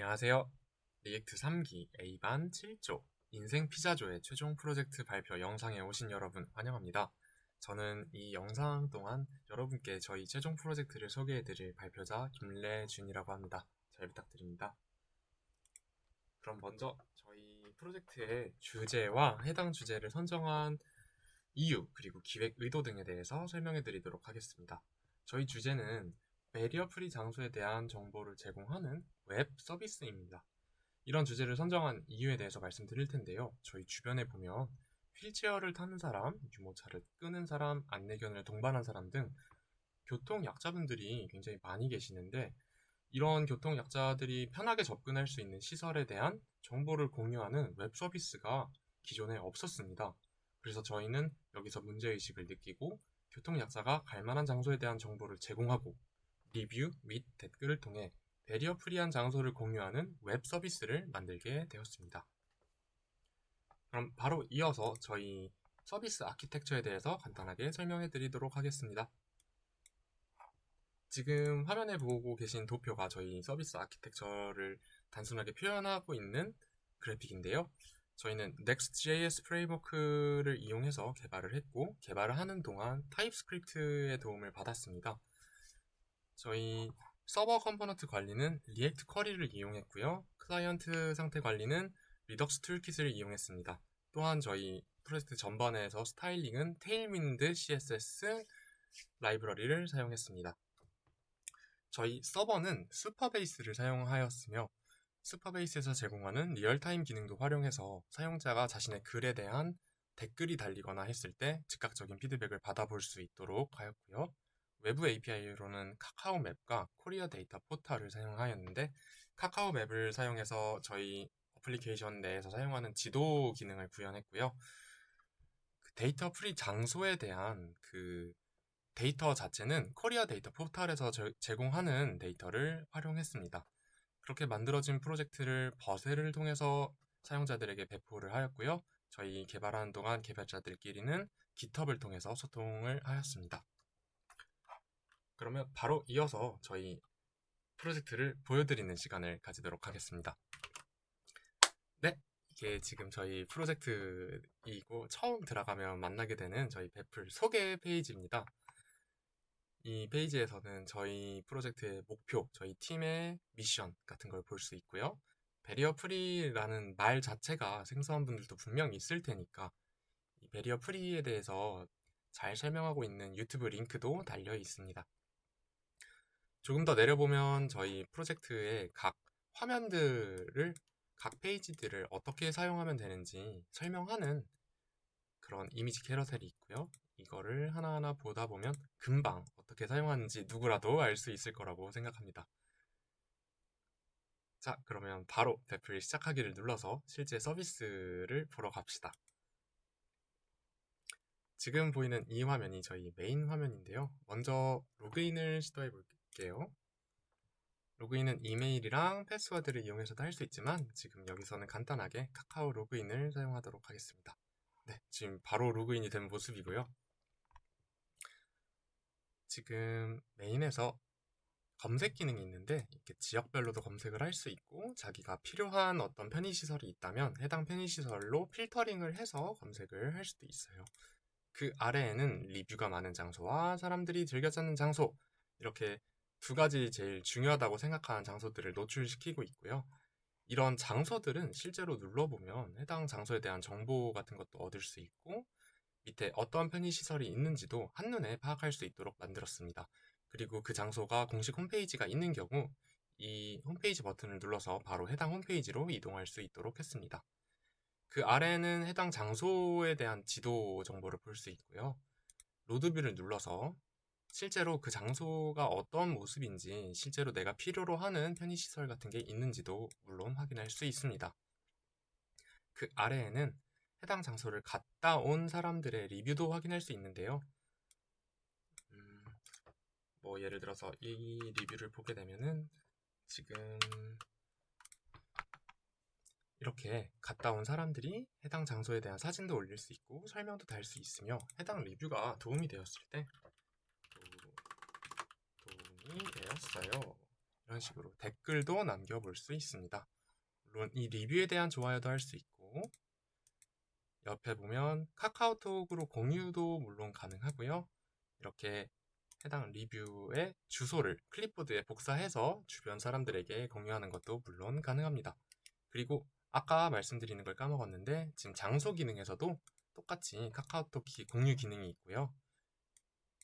안녕하세요. 리액트 3기 A반 7조 인생 피자조의 최종 프로젝트 발표 영상에 오신 여러분 환영합니다. 저는 이 영상 동안 여러분께 저희 최종 프로젝트를 소개해드릴 발표자 김래준이라고 합니다. 잘 부탁드립니다. 그럼 먼저 저희 프로젝트의 주제와 해당 주제를 선정한 이유 그리고 기획 의도 등에 대해서 설명해드리도록 하겠습니다. 저희 주제는 배리어 프리 장소에 대한 정보를 제공하는 웹 서비스입니다. 이런 주제를 선정한 이유에 대해서 말씀드릴 텐데요. 저희 주변에 보면 휠체어를 타는 사람, 유모차를 끄는 사람, 안내견을 동반한 사람 등 교통약자분들이 굉장히 많이 계시는데 이런 교통약자들이 편하게 접근할 수 있는 시설에 대한 정보를 공유하는 웹 서비스가 기존에 없었습니다. 그래서 저희는 여기서 문제의식을 느끼고 교통약자가 갈만한 장소에 대한 정보를 제공하고 리뷰 및 댓글을 통해 배리어 프리한 장소를 공유하는 웹 서비스를 만들게 되었습니다. 그럼 바로 이어서 저희 서비스 아키텍처에 대해서 간단하게 설명해 드리도록 하겠습니다. 지금 화면에 보고 계신 도표가 저희 서비스 아키텍처를 단순하게 표현하고 있는 그래픽인데요. 저희는 Next.js 프레임워크를 이용해서 개발을 했고 개발을 하는 동안 타입스크립트의 도움을 받았습니다. 저희 서버 컴포넌트 관리는 리액트 쿼리를 이용했고요. 클라이언트 상태 관리는 리덕스 툴킷을 이용했습니다. 또한 저희 프로젝트 전반에서 스타일링은 테일윈드 CSS 라이브러리를 사용했습니다. 저희 서버는 슈퍼베이스를 사용하였으며 슈퍼베이스에서 제공하는 리얼타임 기능도 활용해서 사용자가 자신의 글에 대한 댓글이 달리거나 했을 때 즉각적인 피드백을 받아볼 수 있도록 하였고요. 외부 API로는 카카오 맵과 코리아 데이터 포탈을 사용하였는데 카카오 맵을 사용해서 저희 어플리케이션 내에서 사용하는 지도 기능을 구현했고요. 데이터 프리 장소에 대한 데이터 자체는 코리아 데이터 포탈에서 제공하는 데이터를 활용했습니다. 그렇게 만들어진 프로젝트를 버세를 통해서 사용자들에게 배포를 하였고요. 저희 개발하는 동안 개발자들끼리는 GitHub을 통해서 소통을 하였습니다. 그러면 바로 이어서 저희 프로젝트를 보여드리는 시간을 가지도록 하겠습니다. 네, 이게 지금 저희 프로젝트이고 처음 들어가면 만나게 되는 저희 베풀 소개 페이지입니다. 이 페이지에서는 저희 프로젝트의 목표, 저희 팀의 미션 같은 걸 볼 수 있고요. 배리어 프리라는 말 자체가 생소한 분들도 분명히 있을 테니까 이 배리어 프리에 대해서 잘 설명하고 있는 유튜브 링크도 달려 있습니다. 조금 더 내려보면 저희 프로젝트의 각 화면들을 각 페이지들을 어떻게 사용하면 되는지 설명하는 그런 이미지 캐러셀이 있고요. 이거를 하나하나 보다 보면 금방 어떻게 사용하는지 누구라도 알 수 있을 거라고 생각합니다. 자, 그러면 바로 배플 시작하기를 눌러서 실제 서비스를 보러 갑시다. 지금 보이는 이 화면이 저희 메인 화면인데요. 먼저 로그인을 시도해 볼게요. 로그인은 이메일이랑 패스워드를 이용해서도 할 수 있지만 지금 여기서는 간단하게 카카오 로그인을 사용하도록 하겠습니다. 네, 지금 바로 로그인이 된 모습이고요. 지금 메인에서 검색 기능이 있는데 이렇게 지역별로도 검색을 할 수 있고 자기가 필요한 어떤 편의시설이 있다면 해당 편의시설로 필터링을 해서 검색을 할 수도 있어요. 그 아래에는 리뷰가 많은 장소와 사람들이 즐겨 찾는 장소 이렇게 두 가지 제일 중요하다고 생각하는 장소들을 노출시키고 있고요. 이런 장소들은 실제로 눌러보면 해당 장소에 대한 정보 같은 것도 얻을 수 있고 밑에 어떤 편의시설이 있는지도 한눈에 파악할 수 있도록 만들었습니다. 그리고 그 장소가 공식 홈페이지가 있는 경우 이 홈페이지 버튼을 눌러서 바로 해당 홈페이지로 이동할 수 있도록 했습니다. 그 아래는 해당 장소에 대한 지도 정보를 볼 수 있고요. 로드뷰를 눌러서 실제로 그 장소가 어떤 모습인지 실제로 내가 필요로 하는 편의시설 같은 게 있는지도 물론 확인할 수 있습니다. 그 아래에는 해당 장소를 갔다 온 사람들의 리뷰도 확인할 수 있는데요. 뭐 예를 들어서 이 리뷰를 보게 되면은 지금 이렇게 갔다 온 사람들이 해당 장소에 대한 사진도 올릴 수 있고 설명도 달 수 있으며 해당 리뷰가 도움이 되었을 때 도움이 되었어요 이런 식으로 댓글도 남겨볼 수 있습니다. 물론 이 리뷰에 대한 좋아요도 할 수 있고, 옆에 보면 카카오톡으로 공유도 물론 가능하고요. 이렇게 해당 리뷰의 주소를 클립보드에 복사해서 주변 사람들에게 공유하는 것도 물론 가능합니다. 그리고 아까 말씀드리는 걸 까먹었는데, 지금 장소 기능에서도 똑같이 카카오톡 공유 기능이 있고요.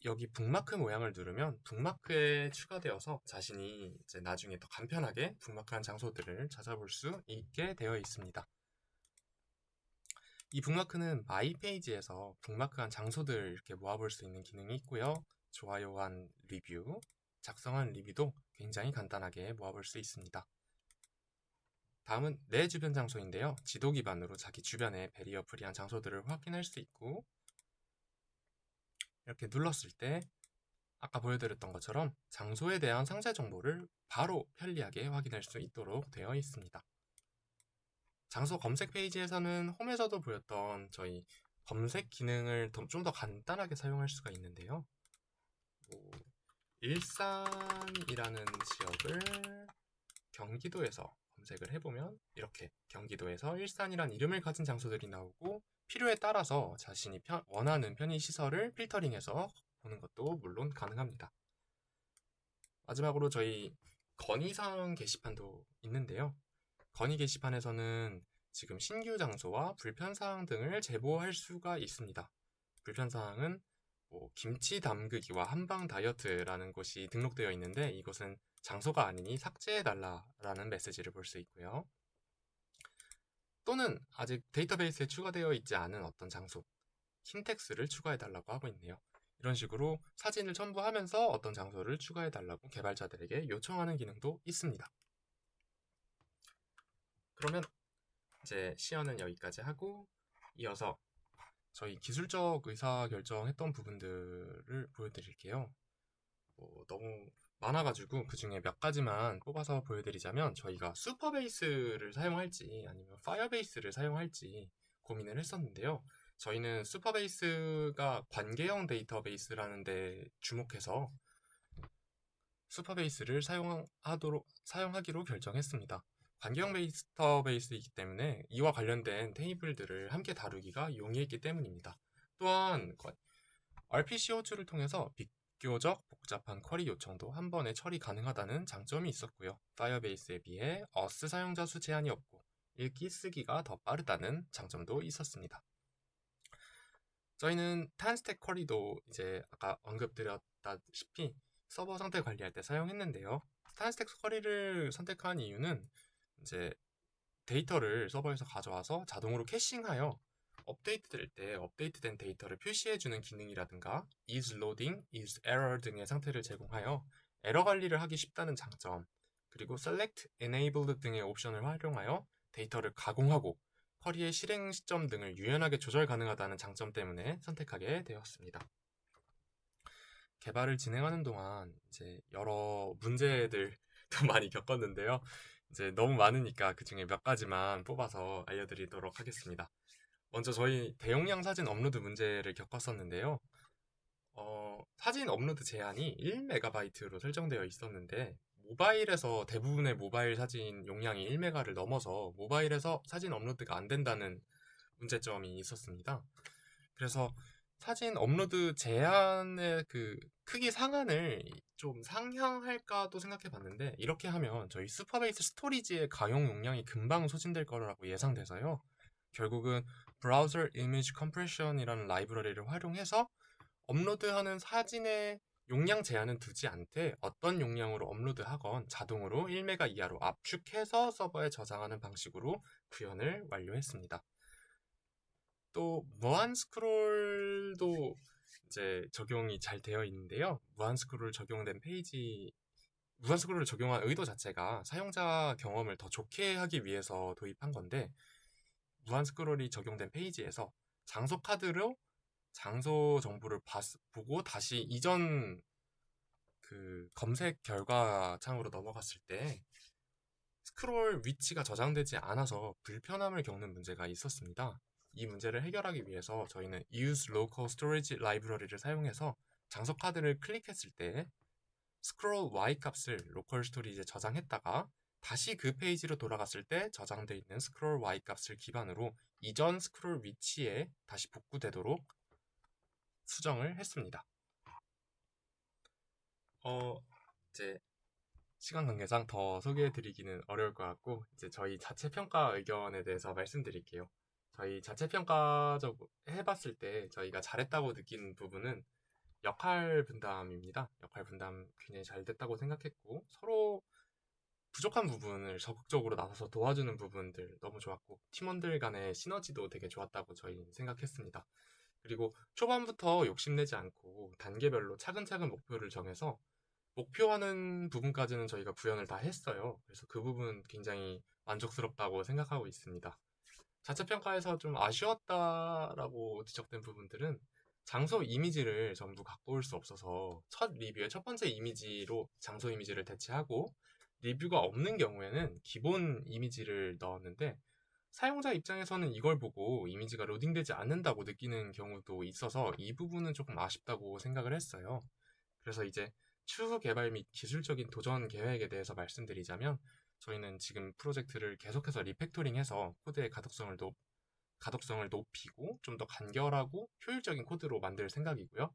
여기 북마크 모양을 누르면 북마크에 추가되어서 자신이 이제 나중에 더 간편하게 북마크한 장소들을 찾아볼 수 있게 되어 있습니다. 이 북마크는 마이 페이지에서 북마크한 장소들 이렇게 모아볼 수 있는 기능이 있고요. 좋아요한 리뷰, 작성한 리뷰도 굉장히 간단하게 모아볼 수 있습니다. 다음은 내 주변 장소인데요. 지도 기반으로 자기 주변의 베리어 프리한 장소들을 확인할 수 있고, 이렇게 눌렀을 때 아까 보여드렸던 것처럼 장소에 대한 상세 정보를 바로 편리하게 확인할 수 있도록 되어 있습니다. 장소 검색 페이지에서는 홈에서도 보였던 저희 검색 기능을 좀 더 간단하게 사용할 수가 있는데요. 일산이라는 지역을 경기도에서 검색을 해보면 이렇게 경기도에서 일산이란 이름을 가진 장소들이 나오고, 필요에 따라서 자신이 원하는 편의시설을 필터링해서 보는 것도 물론 가능합니다. 마지막으로 저희 건의사항 게시판도 있는데요. 건의 게시판에서는 지금 신규 장소와 불편사항 등을 제보할 수가 있습니다. 불편사항은 김치 담그기와 한방 다이어트라는 곳이 등록되어 있는데, 이것은 장소가 아니니 삭제해달라라는 메시지를 볼 수 있고요. 또는 아직 데이터베이스에 추가되어 있지 않은 어떤 장소, 킨텍스를 추가해달라고 하고 있네요. 이런 식으로 사진을 첨부하면서 어떤 장소를 추가해달라고 개발자들에게 요청하는 기능도 있습니다. 그러면 이제 시연은 여기까지 하고, 이어서 저희 기술적 의사결정했던 부분들을 보여드릴게요. 너무 많아가지고 그 중에 몇 가지만 뽑아서 보여드리자면, 저희가 슈퍼베이스를 사용할지 아니면 파이어베이스를 사용할지 고민을 했었는데요. 저희는 슈퍼베이스가 관계형 데이터베이스라는 데 주목해서 슈퍼베이스를 사용하기로 결정했습니다. 관계형 데이터베이스이기 때문에 이와 관련된 테이블들을 함께 다루기가 용이했기 때문입니다. 또한 RPCO2를 통해서 비교적 복잡한 쿼리 요청도 한 번에 처리 가능하다는 장점이 있었고요. 파이어베이스에 비해 어스 사용자 수 제한이 없고 읽기 쓰기가 더 빠르다는 장점도 있었습니다. 저희는 탄스택 쿼리도 이제 아까 언급드렸다시피 서버 상태 관리할 때 사용했는데요. 탄스택 쿼리를 선택한 이유는 이제 데이터를 서버에서 가져와서 자동으로 캐싱하여 업데이트될 때 업데이트된 데이터를 표시해주는 기능이라든가 is loading, is error 등의 상태를 제공하여 에러 관리를 하기 쉽다는 장점, 그리고 select, enabled 등의 옵션을 활용하여 데이터를 가공하고 쿼리의 실행 시점 등을 유연하게 조절 가능하다는 장점 때문에 선택하게 되었습니다. 개발을 진행하는 동안 이제 여러 문제들도 많이 겪었는데요. 이제 너무 많으니까 그 중에 몇 가지만 뽑아서 알려드리도록 하겠습니다. 먼저 저희 대용량 사진 업로드 문제를 겪었었는데요. 사진 업로드 제한이 1MB로 설정되어 있었는데, 모바일에서 대부분의 모바일 사진 용량이 1MB를 넘어서 모바일에서 사진 업로드가 안 된다는 문제점이 있었습니다. 그래서 사진 업로드 제한의 그 크기 상한을 좀 상향할까도 생각해 봤는데, 이렇게 하면 저희 슈퍼베이스 스토리지의 가용 용량이 금방 소진될 거라고 예상돼서요. 결국은 브라우저 이미지 컴프레션이라는 라이브러리를 활용해서 업로드하는 사진의 용량 제한은 두지 않되 어떤 용량으로 업로드하건 자동으로 1메가 이하로 압축해서 서버에 저장하는 방식으로 구현을 완료했습니다. 또 무한 스크롤도 이제 적용이 잘 되어 있는데요. 무한 스크롤 적용된 페이지, 무한 스크롤을 적용한 의도 자체가 사용자 경험을 더 좋게 하기 위해서 도입한 건데, 무한 스크롤이 적용된 페이지에서 장소 카드로 장소 정보를 보고 다시 이전 그 검색 결과 창으로 넘어갔을 때 스크롤 위치가 저장되지 않아서 불편함을 겪는 문제가 있었습니다. 이 문제를 해결하기 위해서 저희는 use local storage library를 사용해서 장소 카드를 클릭했을 때 스크롤 Y 값을 로컬 스토리지에 저장했다가 다시 그 페이지로 돌아갔을 때 저장되어 있는 스크롤 Y 값을 기반으로 이전 스크롤 위치에 다시 복구되도록 수정을 했습니다. 이제 시간 관계상 더 소개해드리기는 어려울 것 같고, 이제 저희 자체 평가 의견에 대해서 말씀드릴게요. 저희 자체 평가적 해봤을 때 저희가 잘했다고 느낀 부분은 역할 분담입니다. 역할 분담 굉장히 잘 됐다고 생각했고, 서로 부족한 부분을 적극적으로 나서서 도와주는 부분들 너무 좋았고, 팀원들 간의 시너지도 되게 좋았다고 저희는 생각했습니다. 그리고 초반부터 욕심내지 않고 단계별로 차근차근 목표를 정해서 목표하는 부분까지는 저희가 구현을 다 했어요. 그래서 그 부분 굉장히 만족스럽다고 생각하고 있습니다. 자체평가에서 좀 아쉬웠다라고 지적된 부분들은 장소 이미지를 전부 갖고 올 수 없어서 첫 리뷰의 첫 번째 이미지로 장소 이미지를 대체하고, 리뷰가 없는 경우에는 기본 이미지를 넣었는데 사용자 입장에서는 이걸 보고 이미지가 로딩되지 않는다고 느끼는 경우도 있어서 이 부분은 조금 아쉽다고 생각을 했어요. 그래서 이제 추후 개발 및 기술적인 도전 계획에 대해서 말씀드리자면, 저희는 지금 프로젝트를 계속해서 리팩토링해서 코드의 가독성을 높이고 좀 더 간결하고 효율적인 코드로 만들 생각이고요.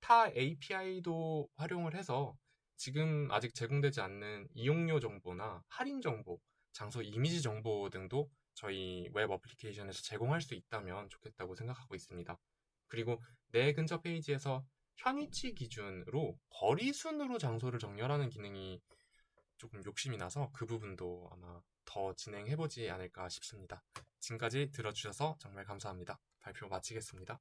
타 API도 활용을 해서 지금 아직 제공되지 않는 이용료 정보나 할인 정보, 장소 이미지 정보 등도 저희 웹 어플리케이션에서 제공할 수 있다면 좋겠다고 생각하고 있습니다. 그리고 내 근처 페이지에서 현위치 기준으로 거리 순으로 장소를 정렬하는 기능이 조금 욕심이 나서 그 부분도 아마 더 진행해보지 않을까 싶습니다. 지금까지 들어주셔서 정말 감사합니다. 발표 마치겠습니다.